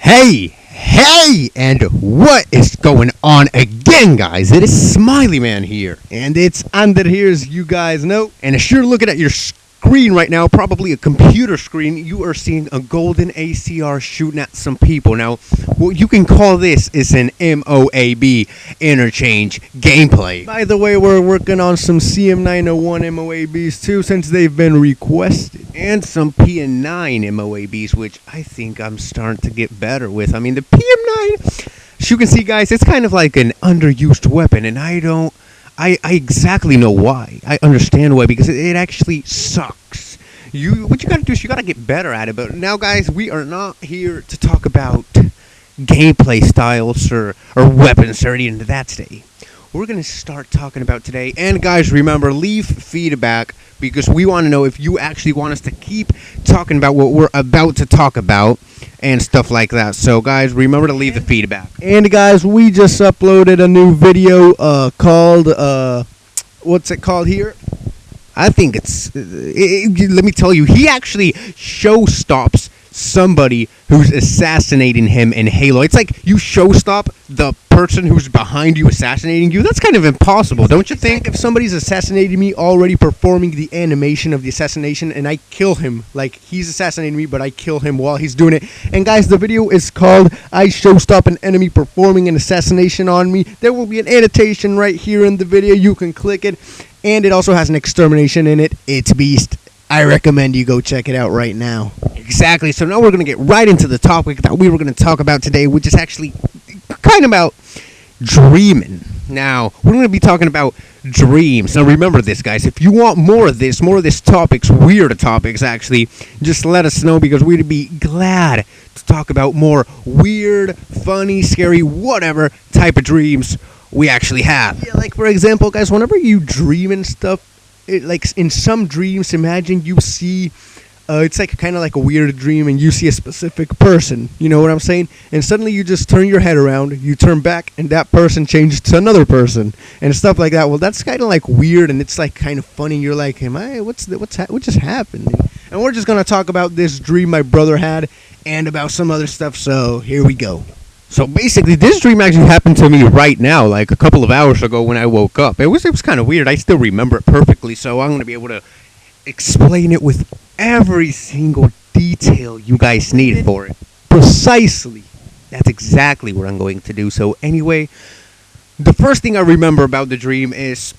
Hey, and what is going on again, guys? It is Smiley Man here, and it's under here, as you guys know. And as you're looking at your screen right now, probably a computer screen, you are seeing a golden ACR shooting at some people. Now, what you can call this is an MOAB interchange gameplay. By the way, we're working on some CM901 MOABs too, since they've been requested, and some PM9 MOABs, which I think I'm starting to get better with. I mean, the PM9, as you can see, guys, it's kind of like an underused weapon, and I exactly know why. I understand why, because it actually sucks. What you gotta do is you gotta get better at it. But now, guys, we are not here to talk about gameplay styles or weapons or anything of that today. We're gonna start talking about today. And guys, remember, leave feedback, because we want to know if you actually want us to keep talking about what we're about to talk about and stuff like that. So guys, remember to leave the feedback. And guys, we just uploaded a new video called what's it called here? I think let me tell you, he actually showstops somebody who's assassinating him in Halo. It's like you showstop the person who's behind you assassinating you. That's kind of impossible, don't you think? If somebody's assassinating me, already performing the animation of the assassination, and I kill him, like he's assassinating me, but I kill him while he's doing it. And guys, the video is called "I Showstop an Enemy Performing an Assassination on Me." There will be an annotation right here in the video. You can click it, and it also has an extermination in it. It's beast. I recommend you go check it out right now. Exactly. So now we're going to get right into the topic that we were going to talk about today, which is actually kind of about dreaming. Now, we're going to be talking about dreams. Now, remember this, guys. If you want more of this topics, weird topics, actually, just let us know, because we'd be glad to talk about more weird, funny, scary, whatever type of dreams we actually have. Yeah, like, for example, guys, whenever you dream and stuff, like in some dreams, imagine you see, it's like kind of like a weird dream, and you see a specific person, you know what I'm saying? And suddenly you just turn your head around, you turn back, and that person changes to another person, and stuff like that. Well, that's kind of like weird, and it's like kind of funny. You're like, what just happened? And we're just gonna talk about this dream my brother had, and about some other stuff. So here we go. So basically, this dream actually happened to me right now, like a couple of hours ago when I woke up. It was kind of weird. I still remember it perfectly, so I'm going to be able to explain it with every single detail you guys need for it. Precisely. That's exactly what I'm going to do. So anyway, the first thing I remember about the dream is,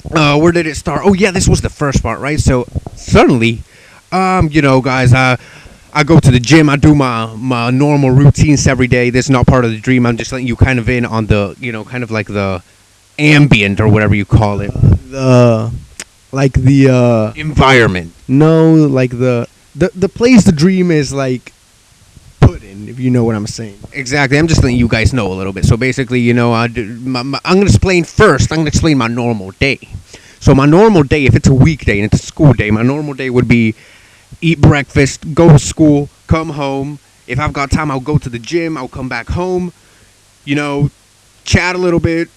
where did it start? Oh yeah, this was the first part, right? So suddenly, guys, I go to the gym. I do my normal routines every day. This is not part of the dream. I'm just letting you kind of in on the, kind of like the ambient or whatever you call it. The environment. No, like the place the dream is like put in, if you know what I'm saying. Exactly. I'm just letting you guys know a little bit. So basically, I'm going to explain first. I'm going to explain my normal day. So my normal day, if it's a weekday and it's a school day, my normal day would be eat breakfast, go to school, come home. If I've got time, I'll go to the gym. I'll come back home, chat a little bit,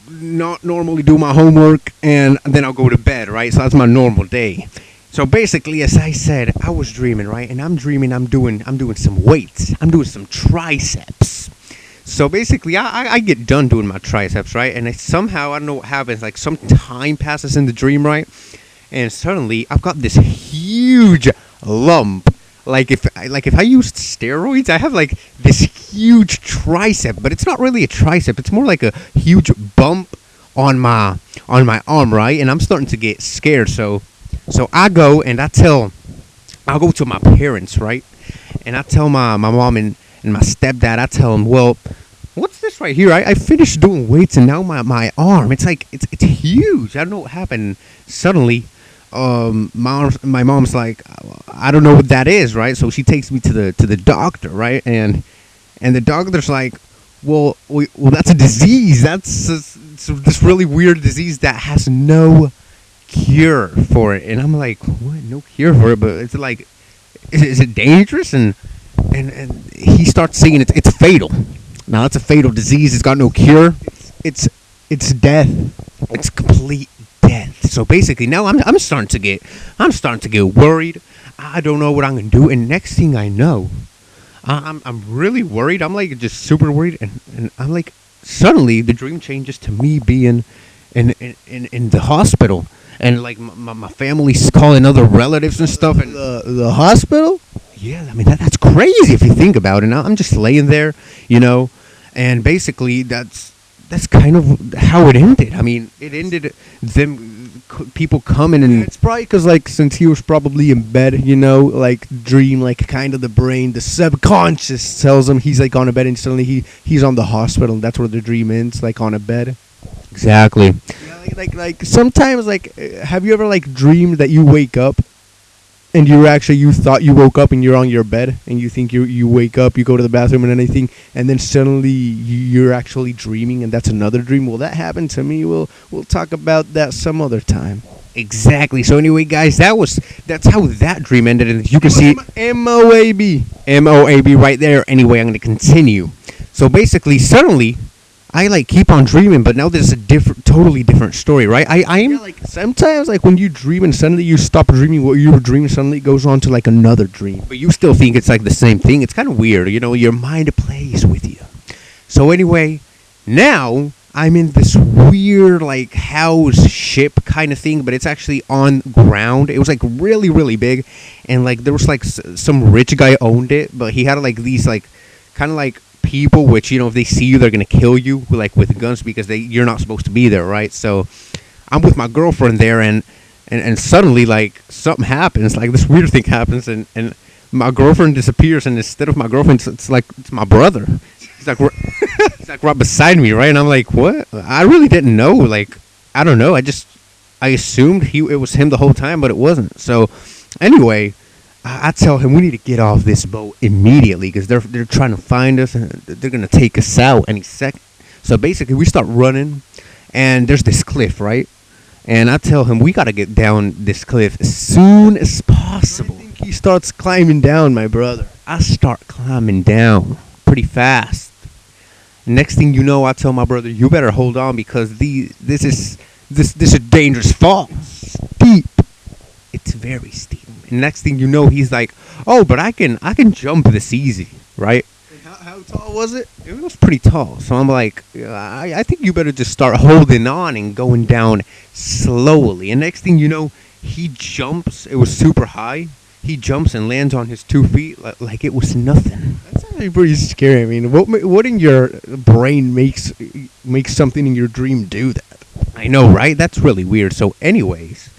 not normally do my homework, and then I'll go to bed, right? So that's my normal day. So basically, as I said, I was dreaming, right? And I'm dreaming I'm doing some weights. I'm doing some triceps. So basically, I get done doing my triceps, right? And somehow, I don't know what happens, like some time passes in the dream, right? And suddenly, I've got this huge lump. Like if I used steroids, I have like this huge tricep, but it's not really a tricep. It's more like a huge bump on my arm, right? And I'm starting to get scared. So I go and I'll go to my parents, right? And I tell my mom and my stepdad, I tell them, well, what's this right here? I finished doing weights, and now my arm, it's like it's huge. I don't know what happened. Suddenly, my mom's like, I don't know what that is, right? So she takes me to the doctor, right? And the doctor's like, well, that's a disease. That's this really weird disease that has no cure for it. And I'm like, what? No cure for it? But it's like, is it dangerous? And he starts saying it's fatal. Now that's a fatal disease. It's got no cure. It's death. It's complete death. So basically, now I'm starting to get worried. I don't know what I'm gonna do. And next thing I know, I'm really worried. I'm like just super worried, and I'm like suddenly the dream changes to me being in the hospital, and like my family's calling other relatives and stuff, and The hospital? yeah, I mean that's crazy if you think about it. Now I'm just laying there, you know, and basically that's kind of how it ended. I mean, it ended people coming and It's probably because, like, since he was probably in bed, you know, like, dream, like, kind of the brain, the subconscious tells him he's, like, on a bed, and suddenly he's on the hospital, and that's where the dream ends, like, on a bed. exactly. Yeah, like sometimes, like, have you ever, like, dreamed that you wake up and you thought you woke up and you're on your bed and you think you wake up, you go to the bathroom and anything, and then suddenly you're actually dreaming and that's another dream? Well, that happened to me. We'll talk about that some other time. Exactly. So anyway, guys, that's how that dream ended, and you can see MOAB. MOAB right there. Anyway, I'm going to continue. So basically, suddenly, I like keep on dreaming, but now there's a totally different story, right? I'm Yeah, like sometimes, like when you dream and suddenly you stop dreaming what you were dreaming, suddenly it goes on to like another dream. but you still think it's like the same thing. It's kind of weird, you know. Your mind plays with you. So anyway, now I'm in this weird like house ship kind of thing, but it's actually on ground. It was like really really big, and like there was like some rich guy owned it, but he had like these like kind of like people which, you know, if they see you they're gonna kill you like with guns because you're not supposed to be there, right? So I'm with my girlfriend there, and suddenly like something happens, like this weird thing happens, and my girlfriend disappears, and instead of my girlfriend it's like it's my brother. He's like he's like right beside me, right? And I'm like, what? I really didn't know. Like, I don't know. I assumed it was him the whole time, but it wasn't. So anyway, I tell him we need to get off this boat immediately because they're trying to find us and they're gonna take us out any second. So basically, we start running, and there's this cliff, right? And I tell him we gotta get down this cliff as soon as possible. I think he starts climbing down, my brother. I start climbing down pretty fast. Next thing you know, I tell my brother, "You better hold on because this is a dangerous fall. Steep. It's very steep." And next thing you know, he's like, "Oh, but I can jump this easy, right?" And how tall was it? It was pretty tall, so I'm like, I think you better just start holding on and going down slowly. And next thing you know, he jumps. It was super high. He jumps and lands on his 2 feet like it was nothing. That's actually pretty scary. I mean, what in your brain makes something in your dream do that? I know, right? That's really weird. So, anyways,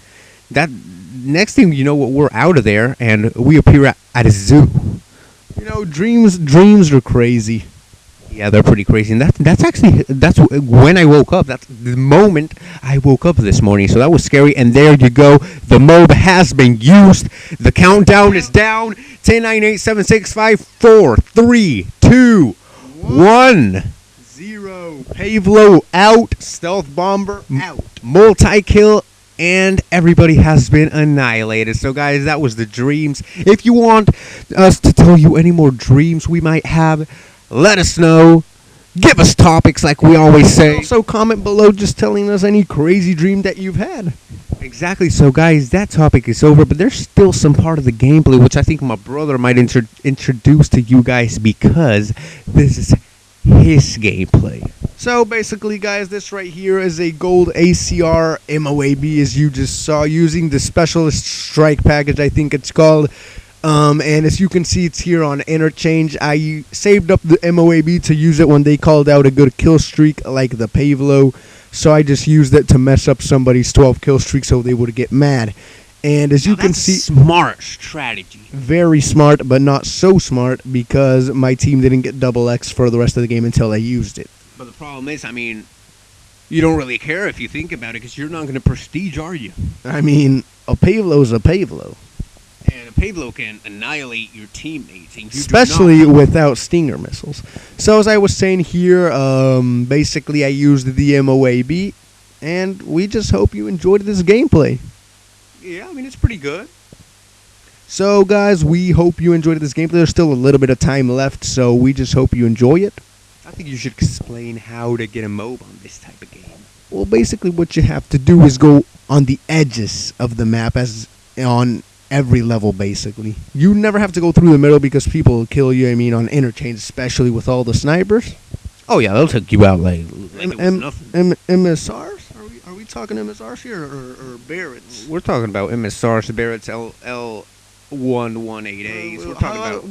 that next thing you know, we're out of there and we appear at a zoo. You know, dreams are crazy. Yeah, they're pretty crazy. And that's when I woke up. That's the moment I woke up this morning. So that was scary. And there you go. The Moab has been used. The countdown is down. 10, 9, 8, 7, 6, 5, 4, 3, 2, 1. 0. Pavlo out. Stealth bomber out. Multi-kill. And everybody has been annihilated. So, guys, that was the dreams. If you want us to tell you any more dreams we might have, let us know. Give us topics like we always say. Also, comment below just telling us any crazy dream that you've had. Exactly. So, guys, that topic is over. But there's still some part of the gameplay which I think my brother might introduce to you guys because this is his gameplay. So basically, guys, this right here is a gold ACR MOAB, as you just saw, using the Specialist Strike package, I think it's called. And as you can see, it's here on Interchange. I saved up the MOAB to use it when they called out a good kill streak like the Pavlo. So I just used it to mess up somebody's 12 kill streak so they would get mad. And as you can see, smart strategy. Very smart, but not so smart because my team didn't get double X for the rest of the game until I used it. But the problem is, I mean, you don't really care if you think about it because you're not going to prestige, are you? I mean, a Pavlo's a Pavlo. And a Pavlo can annihilate your teammates. Especially without Stinger missiles. So as I was saying here, basically I used the MOAB, and we just hope you enjoyed this gameplay. Yeah, I mean, it's pretty good. So guys, we hope you enjoyed this gameplay. There's still a little bit of time left, so we just hope you enjoy it. I think you should explain how to get a MOAB on this type of game. Well, basically what you have to do is go on the edges of the map as on every level, basically. You never have to go through the middle because people will kill you, I mean, on interchange, especially with all the snipers. Oh yeah, they'll take you out like it was nothing. MSRs? Are we talking MSRs here or Barretts? We're talking about MSRs, Barrett's L1188As. We're talking about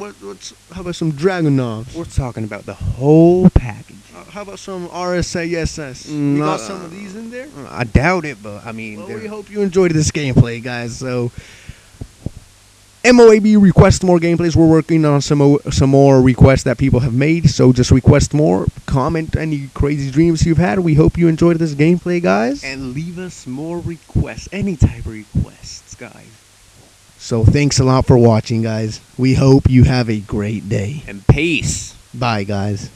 how about some Dragunovs? we're talking about the whole package. How about some RSASS? Mm, You got some of these in there? I doubt it, but I mean, Well, we hope you enjoyed this gameplay, guys. So, MOAB, request more gameplays. We're working on some more requests that people have made. So just request more. Comment any crazy dreams you've had. We hope you enjoyed this gameplay, guys. and leave us more requests, any type of requests, guys. So thanks a lot for watching, guys. We hope you have a great day. And peace. Bye, guys.